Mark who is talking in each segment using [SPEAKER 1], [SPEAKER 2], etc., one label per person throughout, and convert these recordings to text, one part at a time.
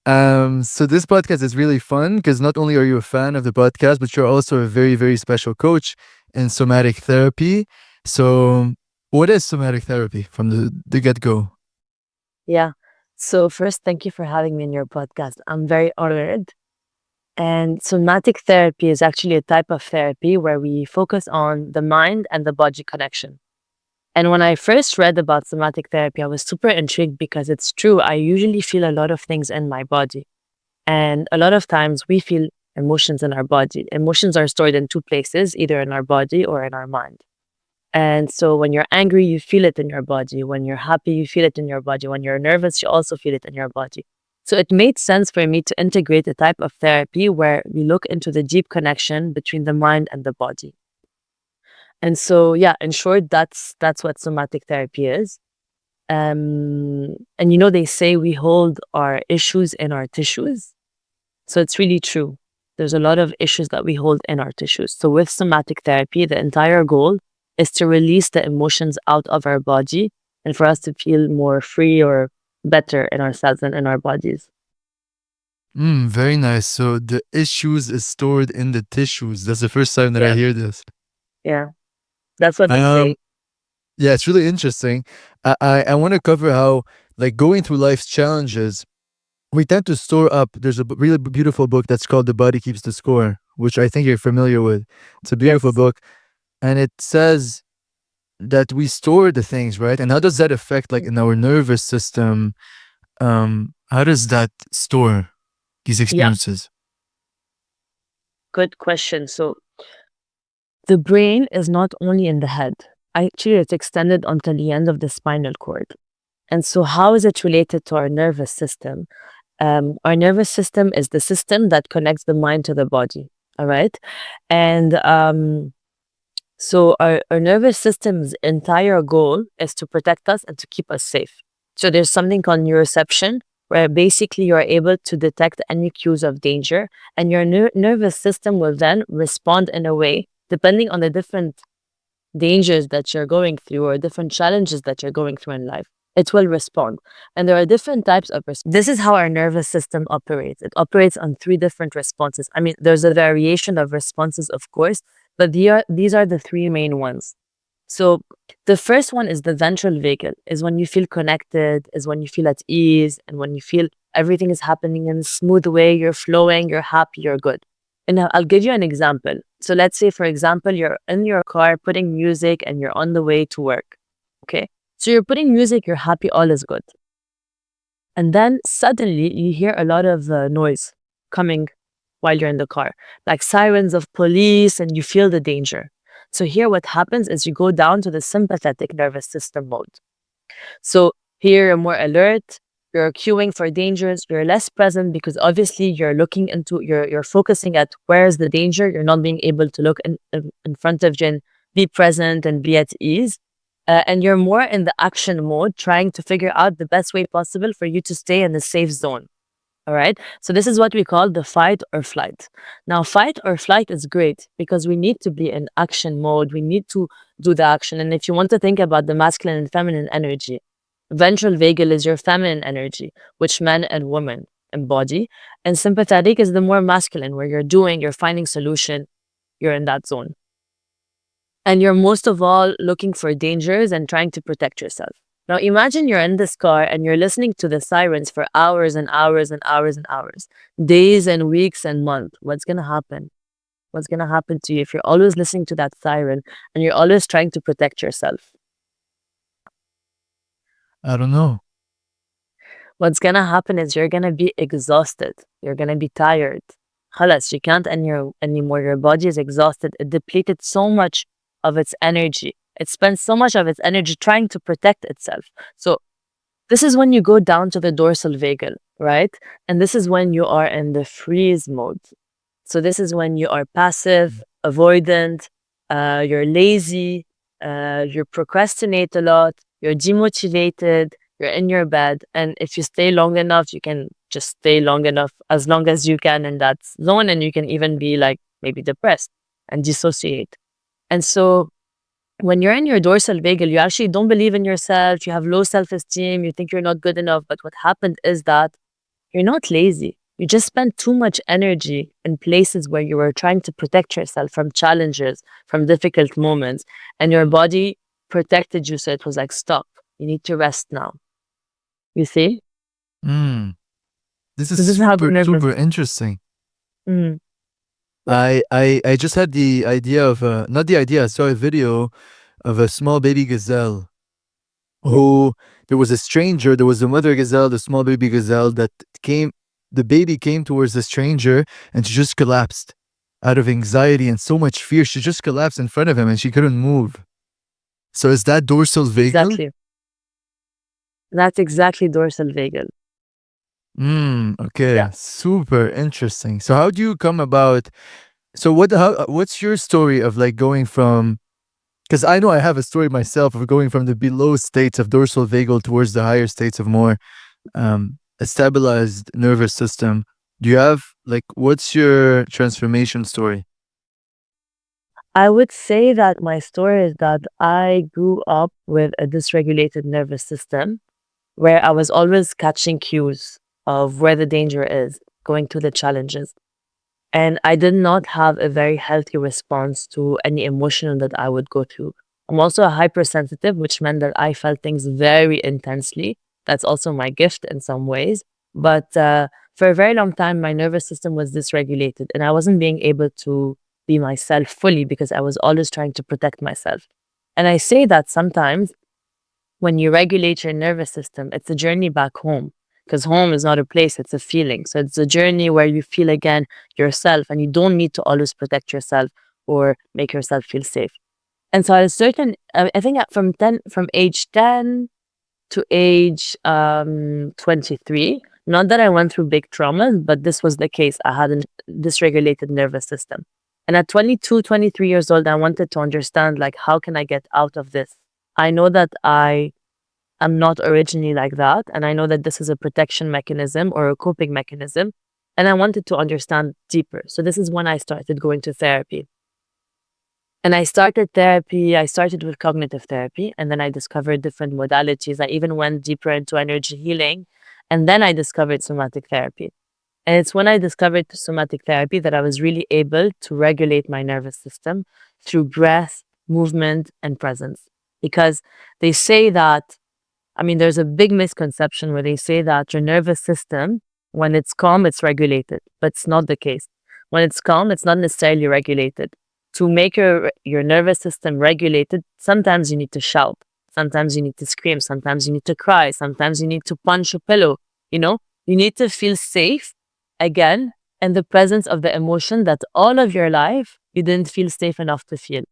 [SPEAKER 1] So this podcast is really fun because not only are you a fan of the podcast, but you're also a very, very special coach in somatic therapy. So, what is somatic therapy from the get go?
[SPEAKER 2] Yeah. So first, thank you for having me in your podcast. I'm very honored. And somatic therapy is actually a type of therapy where we focus on the mind and the body connection. And when I first read about somatic therapy, I was super intrigued because it's true. I usually feel a lot of things in my body. And a lot of times we feel emotions in our body. Emotions are stored in two places, either in our body or in our mind. And so when you're angry, you feel it in your body. When you're happy, you feel it in your body. When you're nervous, you also feel it in your body. So it made sense for me to integrate a type of therapy where we look into the deep connection between the mind and the body. And so, yeah, in short, that's what somatic therapy is. And they say we hold our issues in our tissues. So it's really true. There's a lot of issues that we hold in our tissues. So with somatic therapy, the entire goal is to release the emotions out of our body and for us to feel more free or better in ourselves and in our bodies.
[SPEAKER 1] Very nice. So the issues is stored in the tissues. That's the first time that I
[SPEAKER 2] Yeah.
[SPEAKER 1] hear this.
[SPEAKER 2] Yeah. That's what they
[SPEAKER 1] Um,
[SPEAKER 2] say.
[SPEAKER 1] yeah, it's really interesting. I want to cover how like going through life's challenges, we tend to store up. There's a really beautiful book that's called "The Body Keeps the Score," which I think you're familiar with. It's a beautiful
[SPEAKER 2] Yes.
[SPEAKER 1] book, and it says that we store the things, right? And how does that affect like in our nervous system? How does that store these
[SPEAKER 2] Yeah.
[SPEAKER 1] experiences?
[SPEAKER 2] Good question. So the brain is not only in the head. Actually, it's extended onto the end of the spinal cord. And so how is it related to our nervous system? Our nervous system is the system that connects the mind to the body. All right. And so our nervous system's entire goal is to protect us and to keep us safe. So there's something called neuroception, where basically you're able to detect any cues of danger, and your nervous system will then respond in a way, depending on the different dangers that you're going through or different challenges that you're going through in life. It will respond. And there are different types of This is how our nervous system operates. It operates on three different responses. I mean, there's a variation of responses, of course, but these are the three main ones. So the first one is the ventral vagal, is when you feel connected, is when you feel at ease, and when you feel everything is happening in a smooth way, you're flowing, you're happy, you're good. And I'll give you an example. So let's say, for example, you're in your car putting music and you're on the way to work. Okay. So you're putting music, you're happy, all is good. And then suddenly you hear a lot of noise coming while you're in the car, like sirens of police, and you feel the danger. So here what happens is you go down to the sympathetic nervous system mode. So here you're more alert, you're queuing for dangers, you're less present because obviously you're focusing at where's the danger. You're not being able to look in front of you and be present and be at ease. And you're more in the action mode, trying to figure out the best way possible for you to stay in the safe zone. All right. So this is what we call the fight or flight. Now, fight or flight is great because we need to be in action mode. We need to do the action. And if you want to think about the masculine and feminine energy, ventral vagal is your feminine energy, which men and women embody. And sympathetic is the more masculine, where you're finding solution, you're in that zone. And you're most of all looking for dangers and trying to protect yourself. Now, imagine you're in this car and you're listening to the sirens for hours and hours and hours and hours, days and weeks and months. What's going to happen? What's going to happen to you if you're always listening to that siren and you're always trying to protect yourself?
[SPEAKER 1] I don't know.
[SPEAKER 2] What's going to happen is you're going to be exhausted. You're going to be tired. Halas, you can't anymore. Your body is exhausted. It depleted so much of its energy. It spends so much of its energy trying to protect itself. So this is when you go down to the dorsal vagal, right? And this is when you are in the freeze mode. So this is when you are passive, avoidant, you're lazy, you procrastinate a lot, you're demotivated, you're in your bed. And if you stay long enough, you can just stay long enough, as long as you can in that zone. And you can even be like maybe depressed and dissociate. And so when you're in your dorsal vagal, you actually don't believe in yourself, you have low self esteem, you think you're not good enough. But what happened is that you're not lazy. You just spent too much energy in places where you were trying to protect yourself from challenges, from difficult moments, and your body protected you. So it was like, stop, you need to rest now. You see?
[SPEAKER 1] Mm. This is
[SPEAKER 2] So this is how the
[SPEAKER 1] super,
[SPEAKER 2] nervous.
[SPEAKER 1] super interesting.
[SPEAKER 2] Mm,
[SPEAKER 1] I just had the idea of not the idea. I saw a video of a small baby gazelle who there was a stranger. There was a mother gazelle, the small baby gazelle that came. The baby came towards the stranger and she just collapsed out of anxiety and so much fear. She just collapsed in front of him and she couldn't move. So is that dorsal vagal?
[SPEAKER 2] exactly. That's exactly dorsal vagal.
[SPEAKER 1] Okay,
[SPEAKER 2] Yeah.
[SPEAKER 1] super interesting. So how do you come about? So what's your story of like going from? Because I know I have a story myself of going from the below states of dorsal vagal towards the higher states of more a stabilized nervous system. Do you have like what's your transformation story?
[SPEAKER 2] I would say that my story is that I grew up with a dysregulated nervous system where I was always catching cues of where the danger is, going through the challenges. And I did not have a very healthy response to any emotion that I would go through. I'm also a hypersensitive, which meant that I felt things very intensely. That's also my gift in some ways. But for a very long time, my nervous system was dysregulated and I wasn't being able to be myself fully because I was always trying to protect myself. And I say that sometimes when you regulate your nervous system, it's a journey back home because home is not a place, it's a feeling. So it's a journey where you feel again yourself and you don't need to always protect yourself or make yourself feel safe. And so at a certain, I think from age 10 to age 23, not that I went through big traumas, but this was the case. I had a dysregulated nervous system. And at 22, 23 years old, I wanted to understand, like, how can I get out of this? I know that I'm not originally like that. And I know that this is a protection mechanism or a coping mechanism. And I wanted to understand deeper. So this is when I started going to therapy. And I started therapy. I started with cognitive therapy, and then I discovered different modalities. I even went deeper into energy healing. And then I discovered somatic therapy. And it's when I discovered somatic therapy that I was really able to regulate my nervous system through breath, movement, and presence. Because they say that there's a big misconception where they say that your nervous system, when it's calm, it's regulated, but it's not the case. When it's calm, it's not necessarily regulated. To make your nervous system regulated, sometimes you need to shout, sometimes you need to scream, sometimes you need to cry, sometimes you need to punch a pillow. You know, you need to feel safe again in the presence of the emotion that all of your life you didn't feel safe enough to feel.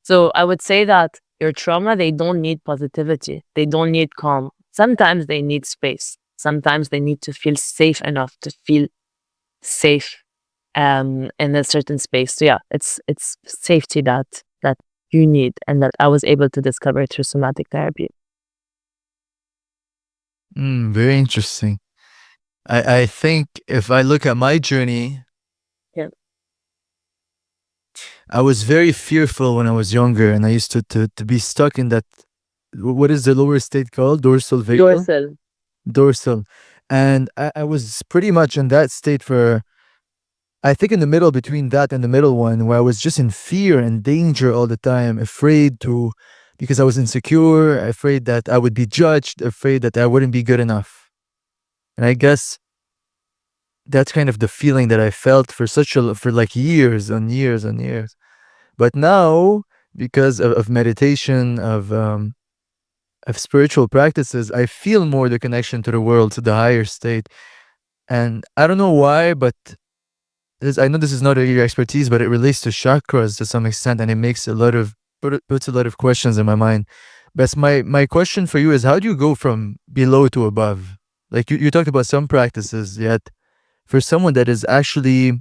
[SPEAKER 2] So I would say that your trauma, they don't need positivity. They don't need calm. Sometimes they need space. Sometimes they need to feel safe enough to feel safe in a certain space. So yeah, it's safety that you need and that I was able to discover through somatic therapy.
[SPEAKER 1] Very interesting. I think if I look at my journey,
[SPEAKER 2] Yeah.
[SPEAKER 1] I was very fearful when I was younger, and I used to be stuck in that. What is the lower state called? Dorsal vagal?
[SPEAKER 2] Dorsal.
[SPEAKER 1] Dorsal. And I was pretty much in that state for, I think, in the middle between that and the middle one, where I was just in fear and danger all the time, afraid to, because I was insecure, afraid that I would be judged, afraid that I wouldn't be good enough. And I guess that's kind of the feeling that I felt for for like years and years and years. But now, because of meditation, of spiritual practices, I feel more the connection to the world, to the higher state. And I don't know why, but I know this is not your expertise, but it relates to chakras to some extent, and it makes puts a lot of questions in my mind. But my question for you is, how do you go from below to above? Like you talked about some practices, yet for someone that is actually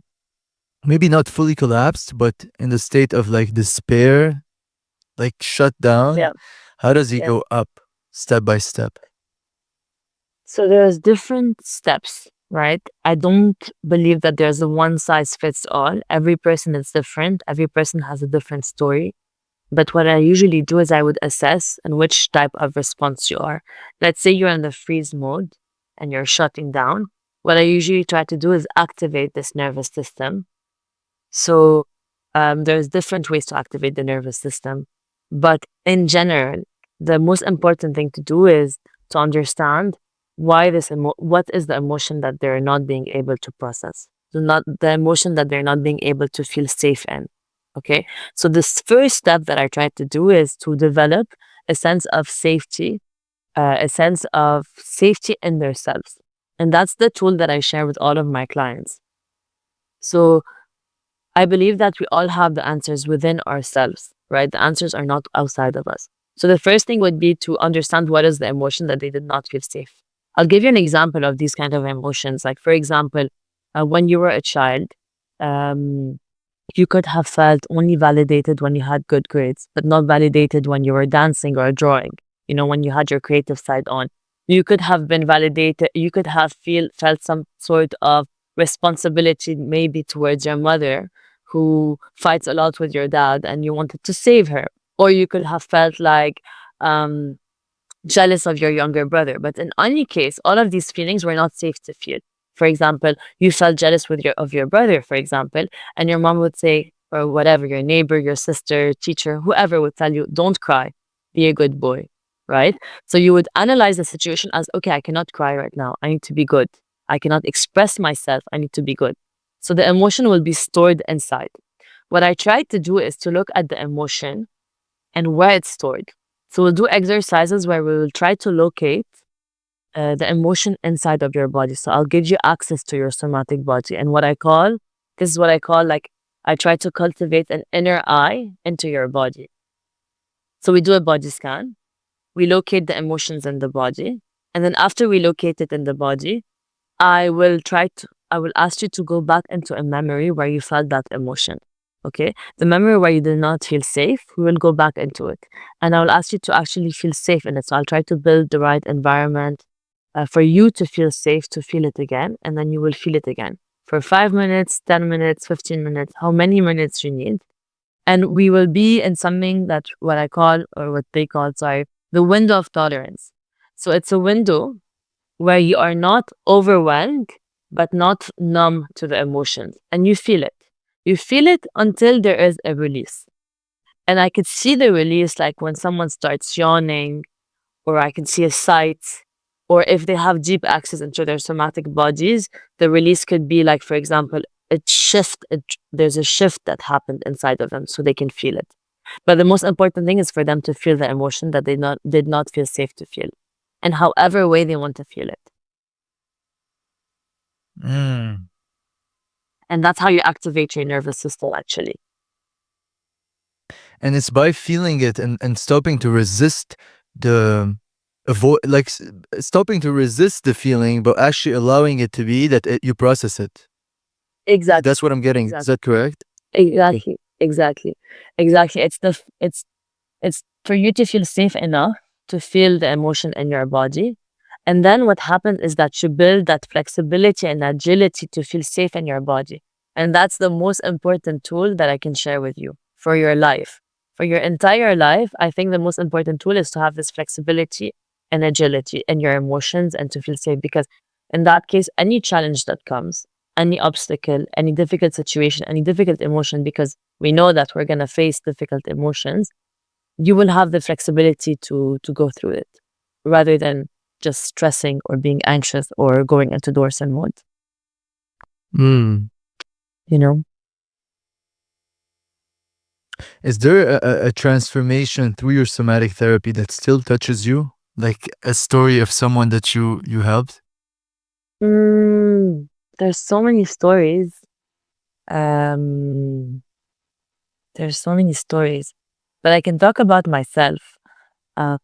[SPEAKER 1] maybe not fully collapsed, but in the state of like despair, like shut down,
[SPEAKER 2] Yeah.
[SPEAKER 1] how does he
[SPEAKER 2] Yes.
[SPEAKER 1] go up step by step?
[SPEAKER 2] So there's different steps, right? I don't believe that there's a one size fits all. Every person is different. Every person has a different story. But what I usually do is I would assess and which type of response you are. Let's say you're in the freeze mode and you're shutting down, what I usually try to do is activate this nervous system. So there's different ways to activate the nervous system. But in general, the most important thing to do is to understand what is the emotion that they're not being able to process. So not the emotion that they're not being able to feel safe in. Okay. So this first step that I try to do is to develop a sense of safety, a sense of safety in themselves. And that's the tool that I share with all of my clients. So I believe that we all have the answers within ourselves, right? The answers are not outside of us. So the first thing would be to understand what is the emotion that they did not feel safe. I'll give you an example of these kind of emotions. Like, for example, when you were a child, um, you could have felt only validated when you had good grades, but not validated when you were dancing or drawing, when you had your creative side on. You could have been validated, you could have felt some sort of responsibility maybe towards your mother who fights a lot with your dad and you wanted to save her. Or you could have felt like um, jealous of your younger brother. But in any case, all of these feelings were not safe to feel. For example, you felt jealous of your brother, for example, and your mom would say, or whatever, your neighbor, your sister, teacher, whoever would tell you, don't cry, be a good boy, right? So you would analyze the situation as, okay, I cannot cry right now. I need to be good. I cannot express myself. I need to be good. So the emotion will be stored inside. What I tried to do is to look at the emotion and where it's stored. So we'll do exercises where we will try to locate the emotion inside of your body. So I'll give you access to your somatic body. And this is what I call like, I try to cultivate an inner eye into your body. So we do a body scan, we locate the emotions in the body. And then after we locate it in the body, I will ask you to go back into a memory where you felt that emotion. Okay. The memory where you did not feel safe, we will go back into it. And I will ask you to actually feel safe in it. So I'll try to build the right environment for you to feel safe to feel it again. And then you will feel it again for 5 minutes, 10 minutes, 15 minutes, how many minutes you need. And we will be in something that what I call, or what they call, sorry, the window of tolerance. So it's a window where you are not overwhelmed, but not numb to the emotions. And you feel it. You feel it until there is a release. And I could see the release like when someone starts yawning, or I can see a sight, or if they have deep access into their somatic bodies, the release could be like, for example, there's a shift that happened inside of them so they can feel it. But the most important thing is for them to feel the emotion that they did not feel safe to feel, and however way they want to feel it.
[SPEAKER 1] Mm.
[SPEAKER 2] And that's how you activate your nervous system, actually.
[SPEAKER 1] And it's by feeling it and stopping to resist the stopping to resist the feeling, but actually allowing it to be that you process it.
[SPEAKER 2] Exactly.
[SPEAKER 1] That's what I'm getting. Is
[SPEAKER 2] Exactly.
[SPEAKER 1] that correct?
[SPEAKER 2] Exactly. Exactly. Exactly. It's for you to feel safe enough to feel the emotion in your body. And then what happens is that you build that flexibility and agility to feel safe in your body. And that's the most important tool that I can share with you for your life. For your entire life, I think the most important tool is to have this flexibility and agility in your emotions and to feel safe. Because in that case, any challenge that comes, any obstacle, any difficult situation, any difficult emotion, because we know that we're going to face difficult emotions, you will have the flexibility to go through it rather than just stressing or being anxious or going into Dorsen mode,
[SPEAKER 1] Mm.
[SPEAKER 2] you know?
[SPEAKER 1] Is there a transformation through your somatic therapy that still touches you? Like a story of someone that you helped?
[SPEAKER 2] Mm, there's so many stories. Um, there's so many stories, but I can talk about myself. Uh,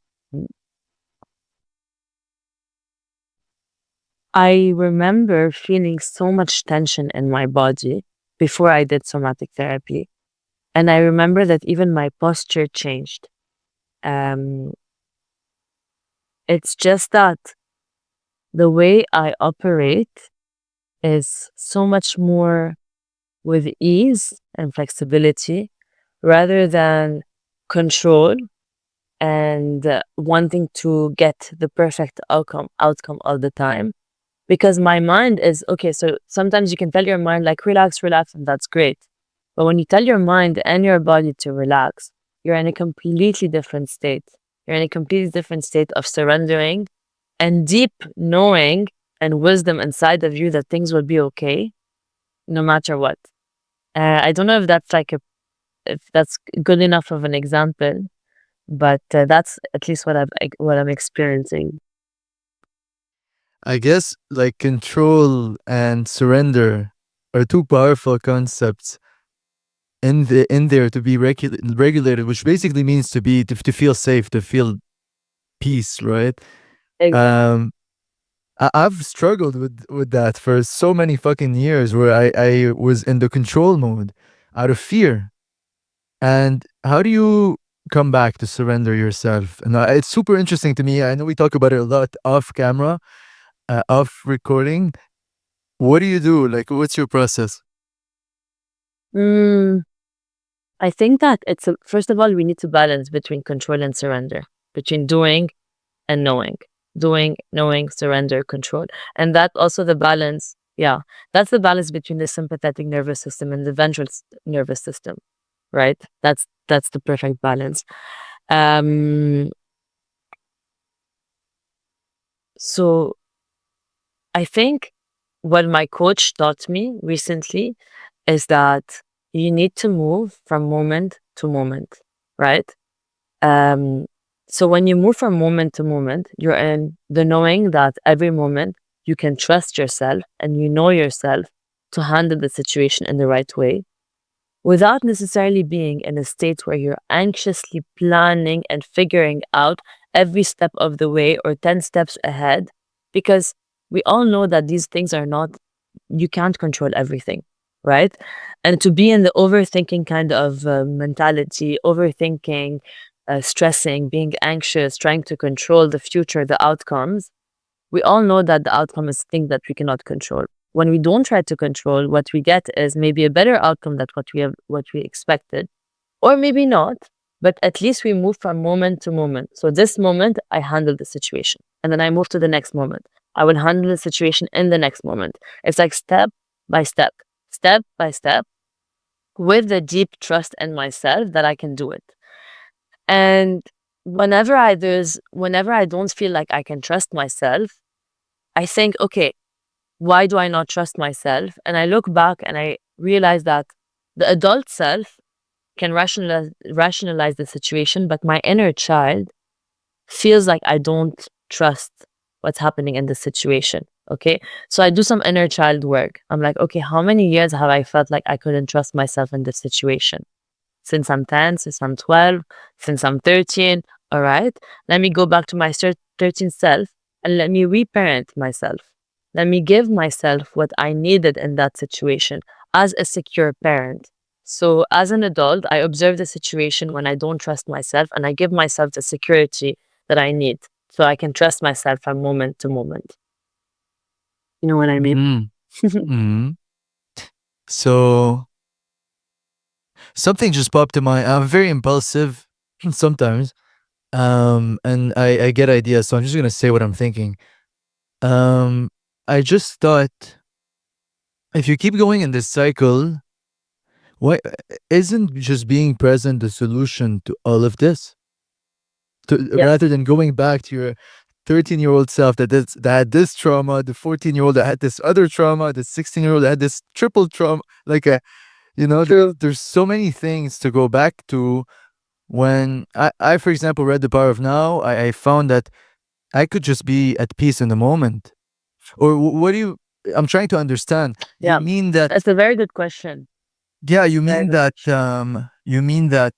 [SPEAKER 2] I remember feeling so much tension in my body before I did somatic therapy. And I remember that even my posture changed. Um, it's just that the way I operate is so much more with ease and flexibility rather than control and wanting to get the perfect outcome all the time. Because my mind is okay. So sometimes you can tell your mind, like, relax, relax, and that's great. But when you tell your mind and your body to relax, you're in a completely different state. You're in a completely different state of surrendering and deep knowing and wisdom inside of you that things will be okay no matter what. I don't know if that's like a if that's good enough of an example, but that's at least what I'm experiencing.
[SPEAKER 1] I guess like control and surrender are two powerful concepts in there to be regulated, which basically means to feel safe, to feel peace, right?
[SPEAKER 2] Ex-
[SPEAKER 1] Um, I've struggled with that for so many fucking years, where I was in the control mode out of fear. And how do you come back to surrender yourself? And it's super interesting to me. I know we talk about it a lot off camera, off recording. What do you do? Like, what's your process?
[SPEAKER 2] Mm, I think that first of all, we need to balance between control and surrender, between doing and knowing, doing, knowing, surrender, control. And that also the balance. Yeah, that's the balance between the sympathetic nervous system and the ventral nervous system, right? That's the perfect balance. Um, so I think what my coach taught me recently is that you need to move from moment to moment, right? Um, so when you move from moment to moment, you're in the knowing that every moment you can trust yourself and you know yourself to handle the situation in the right way without necessarily being in a state where you're anxiously planning and figuring out every step of the way or 10 steps ahead. Because we all know that these things are not, you can't control everything, right? And to be in the overthinking kind of mentality, overthinking, stressing, being anxious, trying to control the future, the outcomes, we all know that the outcome is things that we cannot control. When we don't try to control, what we get is maybe a better outcome than what we expected, or maybe not. But at least we move from moment to moment. So this moment, I handle the situation, and then I move to the next moment. I will handle the situation in the next moment. It's like step by step, with the deep trust in myself that I can do it. And whenever I don't feel like I can trust myself, I think, okay, why do I not trust myself? And I look back and I realize that the adult self can rationalize the situation, but my inner child feels like I don't trust what's happening in the situation. Okay. So I do some inner child work. I'm like, okay, how many years have I felt like I couldn't trust myself in this situation? Since I'm 10, since I'm 12, since I'm 13. All right. Let me go back to my 13 self and let me reparent myself. Let me give myself what I needed in that situation as a secure parent. So, as an adult, I observe the situation when I don't trust myself and I give myself the security that I need so I can trust myself from moment to moment. You know what I mean?
[SPEAKER 1] Hmm. Hmm. So something just popped in my. I'm very impulsive sometimes, and I get ideas, so I'm just gonna say what I'm thinking. Um, I just thought, if you keep going in this cycle, why isn't just being present the solution to all of this?
[SPEAKER 2] Yes.
[SPEAKER 1] Rather than going back to your 13-year-old self that had this trauma, the 14-year-old that had this other trauma, the 16-year-old that had this triple trauma, like a, there's so many things to go back to. When I for example read The Power of Now, I found that I could just be at peace in the moment. Or what do you? I'm trying to understand. You
[SPEAKER 2] Yeah.
[SPEAKER 1] mean that?
[SPEAKER 2] That's a very good question.
[SPEAKER 1] Yeah, you
[SPEAKER 2] Very
[SPEAKER 1] mean
[SPEAKER 2] good
[SPEAKER 1] that?
[SPEAKER 2] question.
[SPEAKER 1] You mean that?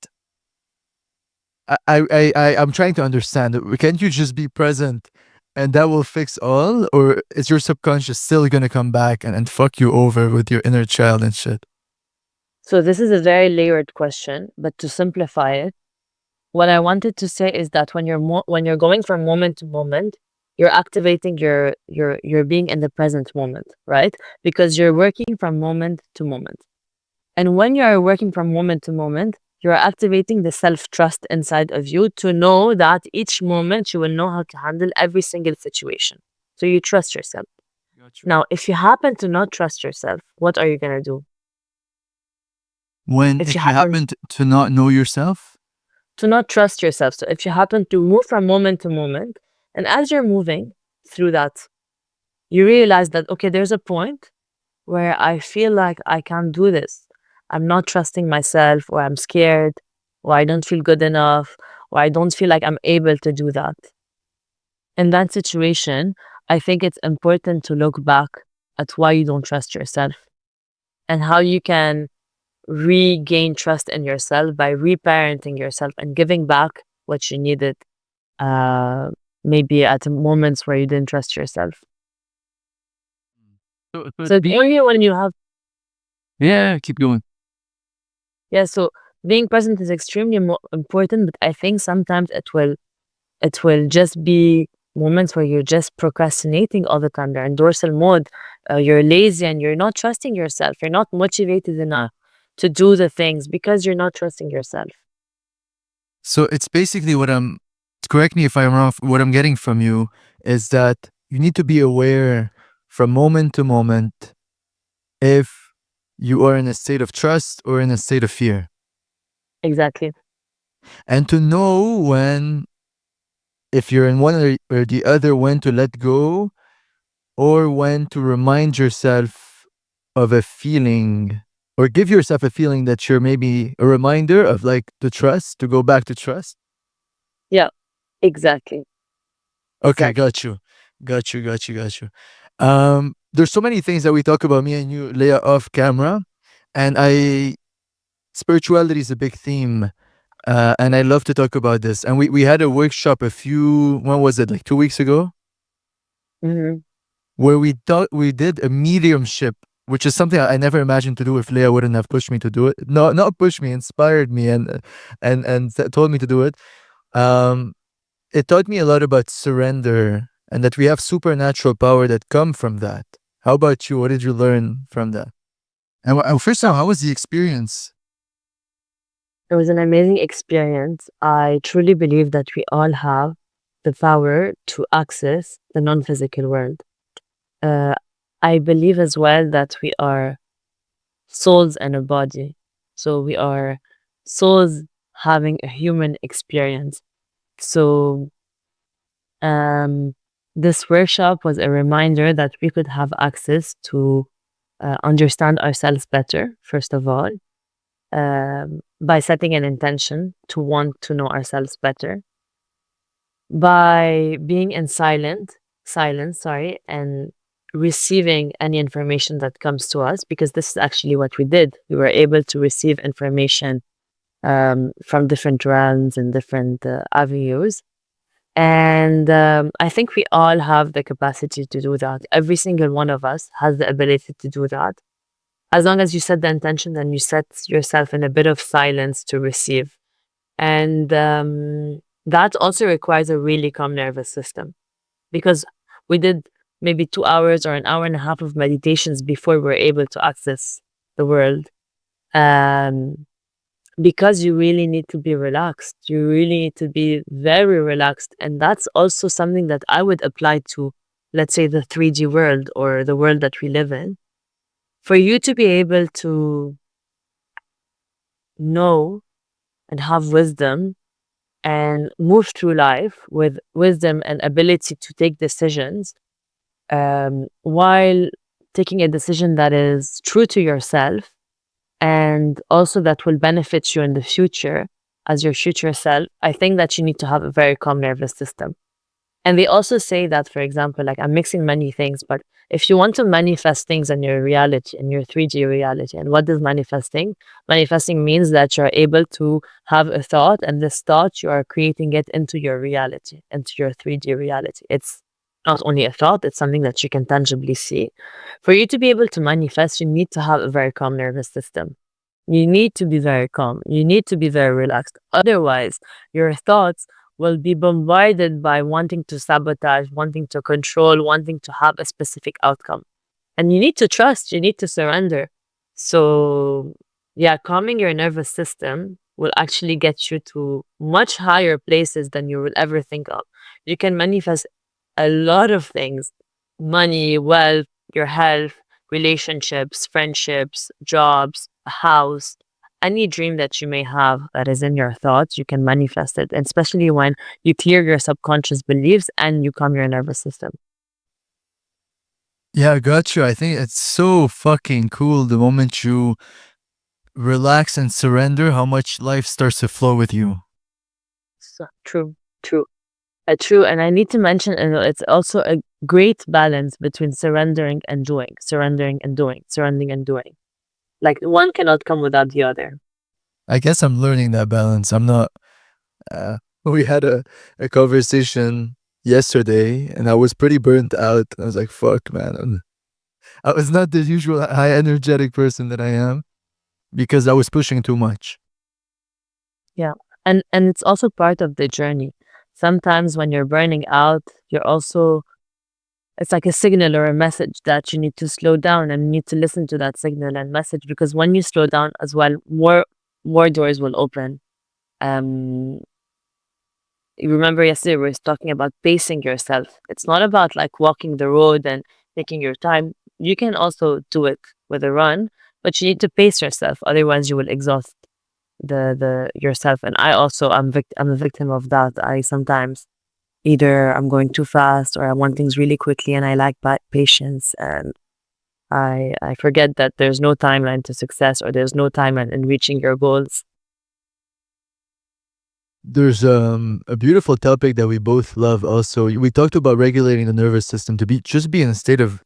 [SPEAKER 1] I'm trying to understand. Can't you just be present, and that will fix all? Or is your subconscious still gonna come back and fuck you over with your inner child and shit?
[SPEAKER 2] So, this is a very layered question, but to simplify it, what I wanted to say is that when you're going from moment to moment, you're activating your being in the present moment, right? Because you're working from moment to moment. And when you're working from moment to moment, you're activating the self-trust inside of you to know that each moment you will know how to handle every single situation. So you trust yourself.
[SPEAKER 1] Got you.
[SPEAKER 2] Now, if you happen to not trust yourself, what are you going to do?
[SPEAKER 1] When
[SPEAKER 2] If you
[SPEAKER 1] if you
[SPEAKER 2] happen
[SPEAKER 1] happen to not know yourself,
[SPEAKER 2] to not trust yourself, so if you happen to move from moment to moment, and as you're moving through that, you realize that, okay, there's a point where I feel like I can't do this. I'm not trusting myself, or I'm scared, or I don't feel good enough, or I don't feel like I'm able to do that. In that situation, I think it's important to look back at why you don't trust yourself and how you can regain trust in yourself by reparenting yourself and giving back what you needed, uh, maybe at moments where you didn't trust yourself.
[SPEAKER 1] so
[SPEAKER 2] So
[SPEAKER 1] it's
[SPEAKER 2] it's only when you have,
[SPEAKER 1] yeah, keep going.
[SPEAKER 2] yeah, so being present is extremely important, but I think sometimes it will just be moments where you're just procrastinating all the time. You're in dorsal mode, you're lazy, and you're not trusting yourself. You're not motivated enough to do the things because you're not trusting yourself.
[SPEAKER 1] So it's basically what I'm, correct me if I'm wrong, what I'm getting from you is that you need to be aware from moment to moment if you are in a state of trust or in a state of fear.
[SPEAKER 2] Exactly.
[SPEAKER 1] And to know when, if you're in one or the other, when to let go or when to remind yourself of a feeling or give yourself a feeling that you're maybe a reminder of like to trust, to go back to trust.
[SPEAKER 2] Yeah, exactly.
[SPEAKER 1] Okay,
[SPEAKER 2] Exactly.
[SPEAKER 1] got you. Got you. There's so many things that we talk about, me and you, Leah, off camera. And spirituality is a big theme. And I love to talk about this. And we had a workshop when was it, like 2 weeks ago?
[SPEAKER 2] Hmm.
[SPEAKER 1] Where we did a mediumship, which is something I never imagined to do if Leah wouldn't have pushed me to do it. No, not pushed me, inspired me and told me to do it. Um, it taught me a lot about surrender and that we have supernatural power that come from that. How about you? What did you learn from that? And first of all, how was the experience?
[SPEAKER 2] It was an amazing experience. I truly believe that we all have the power to access the non physical world. Uh, I believe as well that we are souls and a body. So we are souls having a human experience. So um, this workshop was a reminder that we could have access to understand ourselves better, first of all, by setting an intention to want to know ourselves better, by being in silence, sorry, and receiving any information that comes to us, because this is actually what we did. We were able to receive information from different realms and different avenues. And I think we all have the capacity to do that. Every single one of us has the ability to do that. As long as you set the intention and you set yourself in a bit of silence to receive. And that also requires a really calm nervous system, because we did maybe 2 hours or an hour and a half of meditations before we were able to access the world. Um, because you really need to be relaxed. You really need to be very relaxed. And that's also something that I would apply to, let's say, the 3D world or the world that we live in. For you to be able to know and have wisdom and move through life with wisdom and ability to take decisions, while taking a decision that is true to yourself and also that will benefit you in the future as your future self, I think that you need to have a very calm nervous system. And they also say that, for example, like I'm mixing many things, but if you want to manifest things in your reality, in your 3D reality, and what is manifesting? Manifesting means that you're able to have a thought, and this thought, you are creating it into your reality, into your 3D reality. It's not only a thought, it's something that you can tangibly see. For you to be able to manifest, you need to have a very calm nervous system. You need to be very calm. You need to be very relaxed. Otherwise, your thoughts will be bombarded by wanting to sabotage, wanting to control, wanting to have a specific outcome. And you need to trust, you need to surrender. So, yeah, calming your nervous system will actually get you to much higher places than you will ever think of. You can manifest a lot of things: money, wealth, your health, relationships, friendships, jobs, a house, any dream that you may have that is in your thoughts, you can manifest it, and especially when you clear your subconscious beliefs and you calm your nervous system.
[SPEAKER 1] Yeah, I got you. I think it's so fucking cool the moment you relax and surrender how much life starts to flow with you.
[SPEAKER 2] So, true, true. True, and I need to mention, it's also a great balance between surrendering and doing, surrendering and doing, surrendering and doing. Like one cannot come without the other.
[SPEAKER 1] I guess I'm learning that balance. I'm not. We had a conversation yesterday and I was pretty burnt out. I was like, fuck, man. I was not the usual high energetic person that I am because I was pushing too much.
[SPEAKER 2] Yeah, and it's also part of the journey. Sometimes when you're burning out, you're also it's like a signal or a message that you need to slow down and you need to listen to that signal and message because when you slow down as well, more doors will open. Um, you remember yesterday we were talking about pacing yourself. It's not about like walking the road and taking your time. You can also do it with a run, but you need to pace yourself. Otherwise, you will exhaust the yourself. And I also I'm a victim of that. I sometimes either I'm going too fast or I want things really quickly, and I lack patience. And I forget that there's no timeline to success or there's no timeline in reaching your goals.
[SPEAKER 1] There's a beautiful topic that we both love also. We talked about regulating the nervous system to be in a state of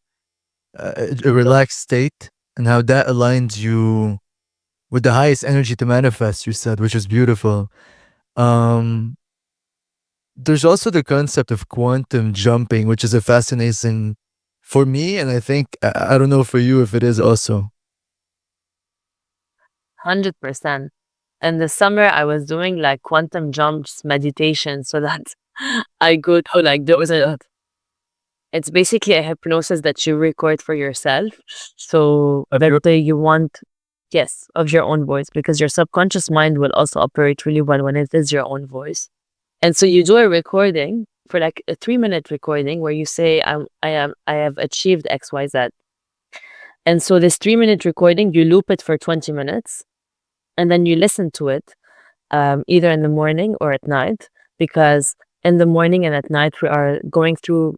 [SPEAKER 1] a relaxed state and how that aligns you with the highest energy to manifest, you said, which is beautiful. Um, there's also the concept of quantum jumping, which is a fascinating for me, and I think I don't know for you if it is also.
[SPEAKER 2] 100%. In the summer, I was doing like quantum jumps meditation so that I could, oh, like, there was a, it's basically a hypnosis that you record for yourself. So that day you want, yes, of your own voice, because your subconscious mind will also operate really well when it is your own voice. And so you do a recording for like a 3-minute recording where you say, I have achieved XYZ. And so this 3-minute recording, you loop it for 20 minutes and then you listen to it either in the morning or at night, because in the morning and at night we are going through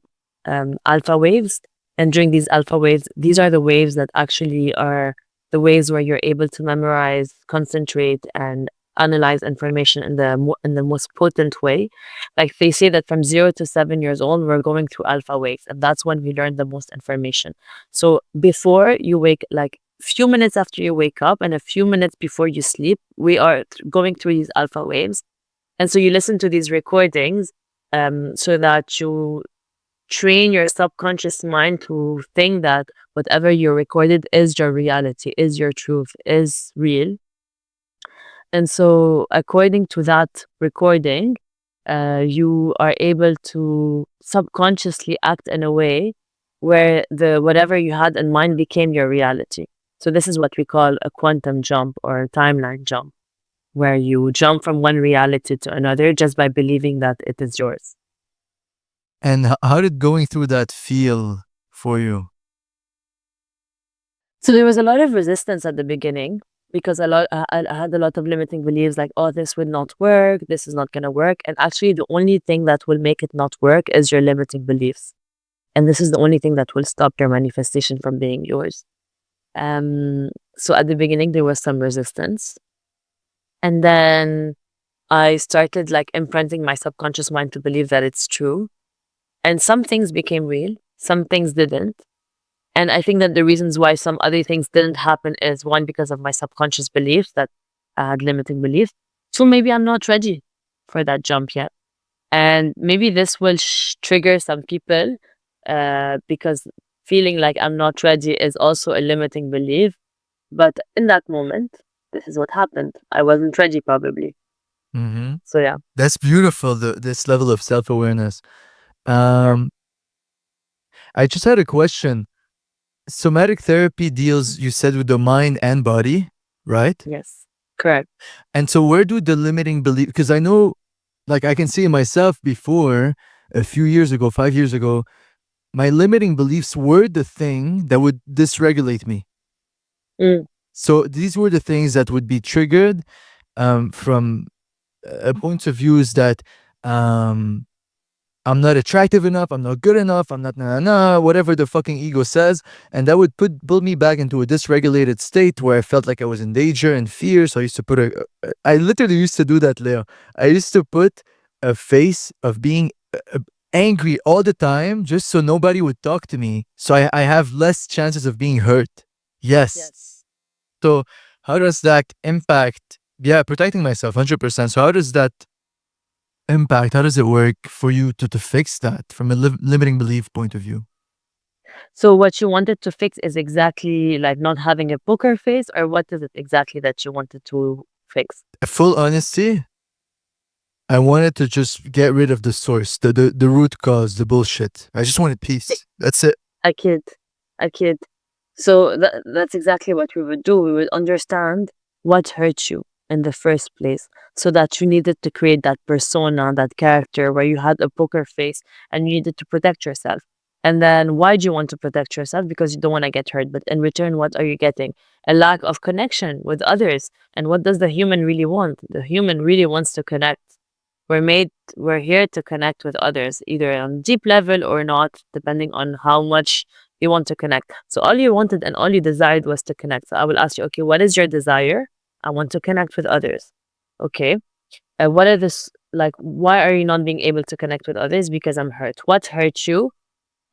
[SPEAKER 2] alpha waves. And during these alpha waves, these are the waves that actually are the waves where you're able to memorize, concentrate, and analyze information in the most potent way. Like they say that from 0 to 7 years old, we're going through alpha waves, and that's when we learn the most information. So before you wake, like few minutes after you wake up and a few minutes before you sleep, we are going through these alpha waves. And so you listen to these recordings so that you train your subconscious mind to think that whatever you recorded is your reality, is your truth, is real. And so, according to that recording, you are able to subconsciously act in a way where the whatever you had in mind became your reality. So this is what we call a quantum jump or a timeline jump, where you jump from one reality to another just by believing that it is yours.
[SPEAKER 1] And how did going through that feel for you?
[SPEAKER 2] So there was a lot of resistance at the beginning because I had a lot of limiting beliefs like, oh, this will not work, this is not going to work. And actually, the only thing that will make it not work is your limiting beliefs. And this is the only thing that will stop your manifestation from being yours. So at the beginning, there was some resistance. And then I started like imprinting my subconscious mind to believe that it's true. And some things became real, some things didn't. And I think that the reasons why some other things didn't happen is one, because of my subconscious beliefs that I had limiting beliefs. Two, maybe I'm not ready for that jump yet. And maybe this will trigger some people because feeling like I'm not ready is also a limiting belief. But in that moment, this is what happened. I wasn't ready, probably.
[SPEAKER 1] Mm-hmm.
[SPEAKER 2] So, yeah.
[SPEAKER 1] That's beautiful, this level of self awareness. Um, I just had a question. Somatic therapy deals, you said, with the mind and body, right?
[SPEAKER 2] Yes. Correct.
[SPEAKER 1] And so, where do the limiting belief? Because I know, like, I can see myself before a few years ago, 5 years ago, my limiting beliefs were the thing that would dysregulate me.
[SPEAKER 2] Mm.
[SPEAKER 1] So these were the things that would be triggered from a point of views that um, I'm not attractive enough, I'm not good enough, I'm not whatever the fucking ego says, and that would pull me back into a dysregulated state where I felt like I was in danger and fear. So I used to I literally used to do that, Leo. I used to put a face of being angry all the time just so nobody would talk to me, so I have less chances of being hurt. Yes. So how does that impact? Yeah, protecting myself 100%. So how does that impact? How does it work for you to fix that from a limiting belief point of view?
[SPEAKER 2] So what you wanted to fix is exactly like not having a poker face, or what is it exactly that you wanted to fix?
[SPEAKER 1] Full honesty, I wanted to just get rid of the source, the root cause, the bullshit. I just wanted peace. That's it.
[SPEAKER 2] A kid, a kid. So that's exactly what we would do. We would understand what hurt you in the first place, so that you needed to create that persona, that character where you had a poker face and you needed to protect yourself. And then why do you want to protect yourself? Because you don't want to get hurt. But in return, what are you getting? A lack of connection with others. And what does the human really want? The human really wants to connect. We're made, we're here to connect with others, either on deep level or not, depending on how much you want to connect. So all you wanted and all you desired was to connect. So I will ask you, okay, what is your desire? I want to connect with others. Okay. What are this like? Why are you not being able to connect with others? Because I'm hurt. What hurt you?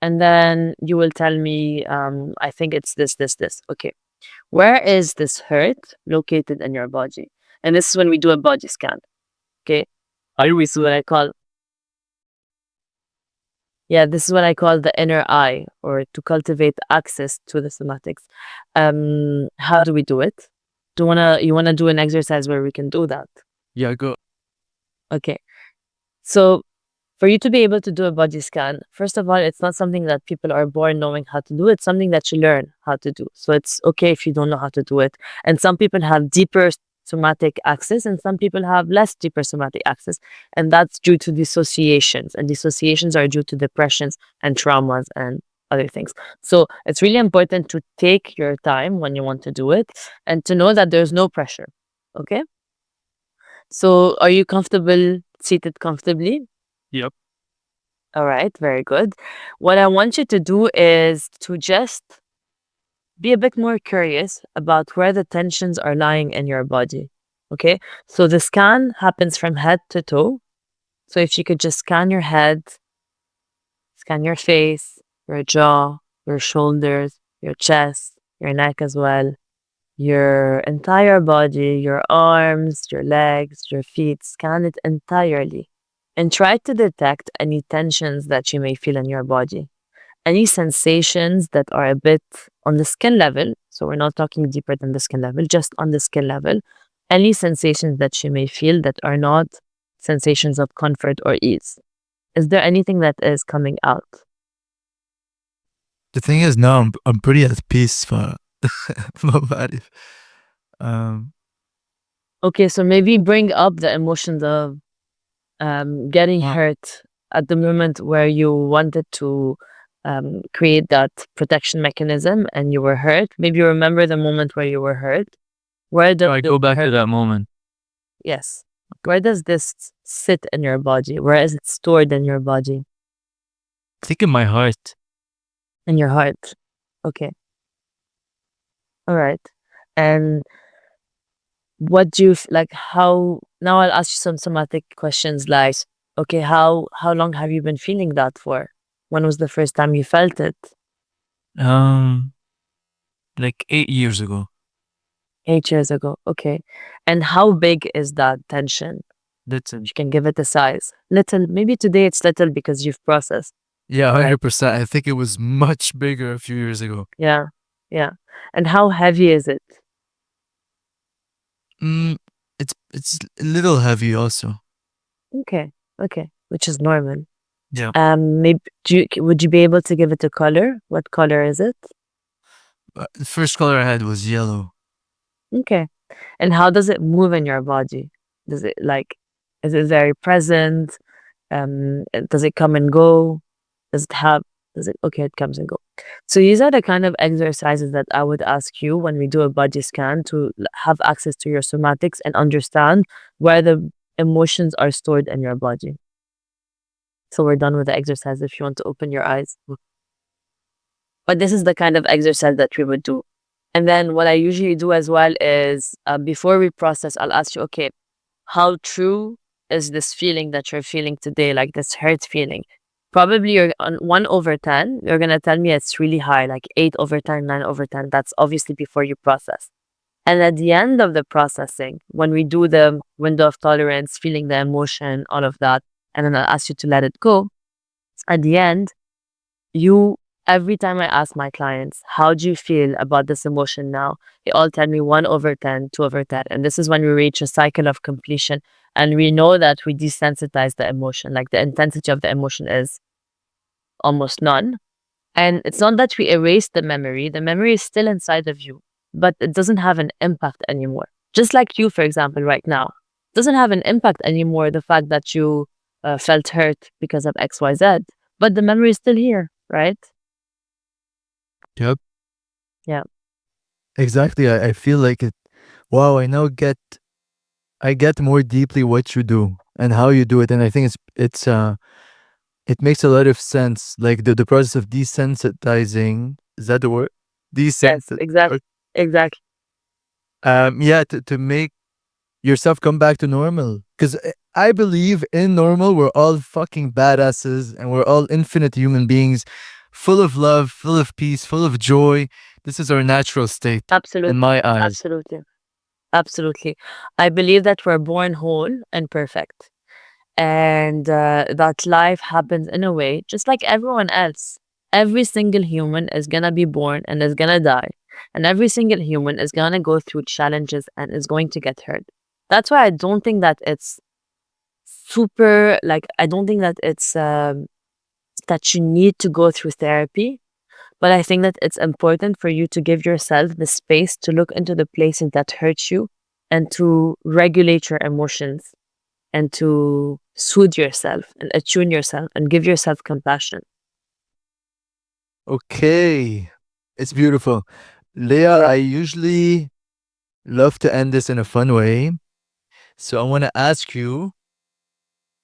[SPEAKER 2] And then you will tell me, I think it's this, this, this. Okay. Where is this hurt located in your body? And this is when we do a body scan. Okay. This is what I call, yeah, this is what I call the inner eye, or to cultivate access to the somatics. How do we do it? You wanna do an exercise where we can do that?
[SPEAKER 1] Yeah, go.
[SPEAKER 2] Okay. So for you to be able to do a body scan, first of all, it's not something that people are born knowing how to do. It's something that you learn how to do. So it's okay if you don't know how to do it. And some people have deeper somatic access, and some people have less deeper somatic access. And that's due to dissociations. And dissociations are due to depressions and traumas and other things. So it's really important to take your time when you want to do it, and to know that there's no pressure. Okay. So are you comfortable seated comfortably?
[SPEAKER 1] Yep.
[SPEAKER 2] All right, very good. What I want you to do is to just be a bit more curious about where the tensions are lying in your body. Okay, so the scan happens from head to toe. So if you could just scan your head, scan your face, your jaw, your shoulders, your chest, your neck as well, your entire body, your arms, your legs, your feet, scan it entirely and try to detect any tensions that you may feel in your body. Any sensations that are a bit on the skin level, so we're not talking deeper than the skin level, just on the skin level, any sensations that you may feel that are not sensations of comfort or ease. Is there anything that is coming out?
[SPEAKER 1] The thing is, now I'm pretty at peace for my body. Um,
[SPEAKER 2] Okay, so maybe bring up the emotions of getting hurt at the moment where you wanted to create that protection mechanism and you were hurt. Maybe you remember the moment where you were hurt. Where does
[SPEAKER 1] I go back to that moment.
[SPEAKER 2] Yes. Where does this sit in your body? Where is it stored in your body?
[SPEAKER 1] I think in my heart.
[SPEAKER 2] In your heart. Okay. All right. And what do you like? How now? I'll ask you some somatic questions. Like, okay, how long have you been feeling that for? When was the first time you felt it?
[SPEAKER 1] Um, like 8 years ago.
[SPEAKER 2] 8 years ago. Okay. And how big is that tension?
[SPEAKER 1] That's it.
[SPEAKER 2] You can give it a size. Little. Maybe today it's little because you've processed.
[SPEAKER 1] Yeah,
[SPEAKER 2] All right.
[SPEAKER 1] 100%. I think it was much bigger a few years ago.
[SPEAKER 2] Yeah. Yeah. And how heavy is it?
[SPEAKER 1] Mm, it's a little heavy also.
[SPEAKER 2] Okay. Okay. Which is normal.
[SPEAKER 1] Yeah.
[SPEAKER 2] Maybe would you be able to give it a color? What color is it?
[SPEAKER 1] The first color I had was yellow.
[SPEAKER 2] Okay. And how does it move in your body? Does it like, is it very present? Does it come and go? Does it have Does it? Okay, it comes and go. So these are the kind of exercises that I would ask you when we do a body scan to have access to your somatics and understand where the emotions are stored in your body. So we're done with the exercise if you want to open your eyes. But this is the kind of exercise that we would do. And then what I usually do as well is before we process, I'll ask you, okay, how true is this feeling that you're feeling today, like this hurt feeling? Probably you're on 1/10. You're going to tell me it's really high, like 8/10, 9/10. That's obviously before you process. And at the end of the processing, when we do the window of tolerance, feeling the emotion, all of that, and then I'll ask you to let it go, at the end, you every time I ask my clients, how do you feel about this emotion now? They all tell me 1/10, 2/10. And this is when we reach a cycle of completion. And we know that we desensitize the emotion, like the intensity of the emotion is almost none. And it's not that we erase the memory is still inside of you, but it doesn't have an impact anymore. Just like you, for example, right now, doesn't have an impact anymore, the fact that you felt hurt because of XYZ, but the memory is still here, right?
[SPEAKER 1] Yep.
[SPEAKER 2] Yeah.
[SPEAKER 1] Exactly. I feel like it. Wow. I get more deeply what you do and how you do it, and I think it makes a lot of sense. Like the process of desensitizing. Is that the word?
[SPEAKER 2] Yes,
[SPEAKER 1] Desensitize.
[SPEAKER 2] exactly. Exactly.
[SPEAKER 1] Yeah. To make yourself come back to normal. Because I believe in normal, we're all fucking badasses and we're all infinite human beings, full of love, full of peace, full of joy. This is our natural state, in
[SPEAKER 2] Absolutely.
[SPEAKER 1] my eyes.
[SPEAKER 2] Absolutely. Absolutely. I believe that we're born whole and perfect, and that life happens in a way just like everyone else. Every single human is gonna be born and is gonna die, and every single human is gonna go through challenges and is going to get hurt. That's why I don't think that it's super, like, I don't think that it's that you need to go through therapy, but I think that it's important for you to give yourself the space to look into the places that hurt you and to regulate your emotions and to soothe yourself and attune yourself and give yourself compassion.
[SPEAKER 1] Okay. It's beautiful. Leah, I usually love to end this in a fun way. So I want to ask you,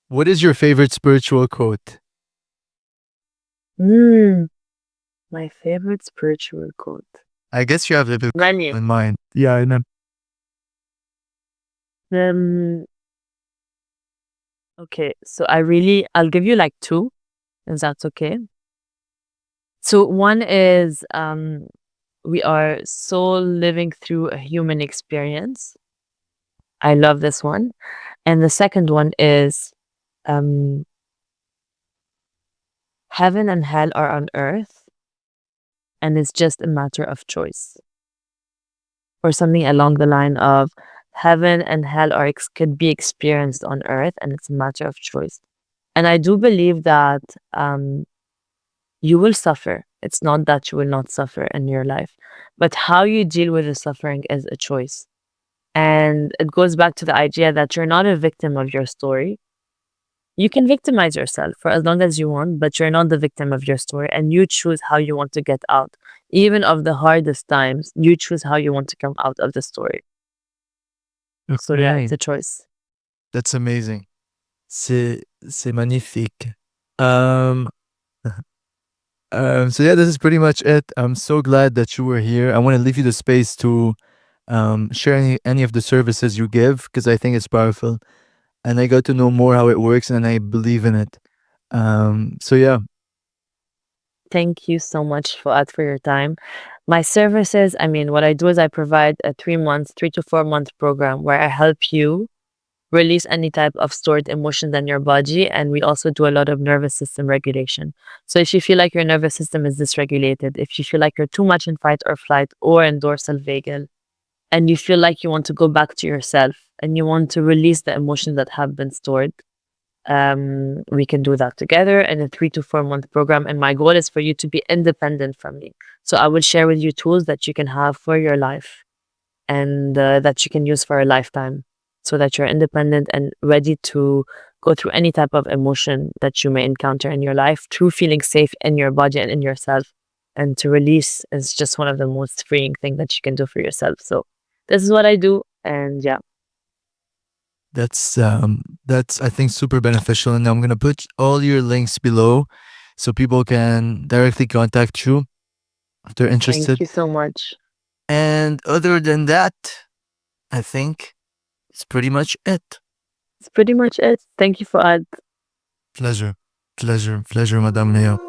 [SPEAKER 1] what is your favorite spiritual quote?
[SPEAKER 2] Mm, my favorite spiritual quote.
[SPEAKER 1] I guess you have a bit
[SPEAKER 2] Menu.
[SPEAKER 1] in mind. Yeah, I know.
[SPEAKER 2] Um, okay, so I'll give you like two, if that's okay. So one is we are soul living through a human experience. I love this one. And the second one is um, heaven and hell are on earth, and it's just a matter of choice, or something along the line of heaven and hell could be experienced on earth, and it's a matter of choice. And I do believe that you will suffer. It's not that you will not suffer in your life, but how you deal with the suffering is a choice. And it goes back to the idea that you're not a victim of your story. You can victimize yourself for as long as you want, but you're not the victim of your story, and you choose how you want to get out. Even of the hardest times, you choose how you want to come out of the story. So yeah,
[SPEAKER 1] Okay.
[SPEAKER 2] it's a choice.
[SPEAKER 1] That's amazing. C'est magnifique. Um, so yeah, this is pretty much it. I'm so glad that you were here. I want to leave you the space to share any of the services you give because I think it's powerful, and I got to know more how it works, and I believe in it. So yeah,
[SPEAKER 2] Thank you so much, Fuad, for your time. My services, I mean, what I do is I provide a 3 month, 3 to 4 month program where I help you release any type of stored emotions in your body. And we also do a lot of nervous system regulation. So if you feel like your nervous system is dysregulated, if you feel like you're too much in fight or flight or in dorsal vagal, and you feel like you want to go back to yourself and you want to release the emotions that have been stored, we can do that together in a 3 to 4 month program. And my goal is for you to be independent from me. So I will share with you tools that you can have for your life and that you can use for a lifetime so that you're independent and ready to go through any type of emotion that you may encounter in your life through feeling safe in your body and in yourself. And to release is just one of the most freeing things that you can do for yourself. So this is what I do. And yeah,
[SPEAKER 1] That's I think super beneficial, and I'm gonna put all your links below so people can directly contact you if they're
[SPEAKER 2] thank
[SPEAKER 1] interested.
[SPEAKER 2] you so much.
[SPEAKER 1] And other than that, I think it's pretty much it.
[SPEAKER 2] It's pretty much it. Thank you, Fuad.
[SPEAKER 1] Pleasure, pleasure, pleasure, Madame Leo.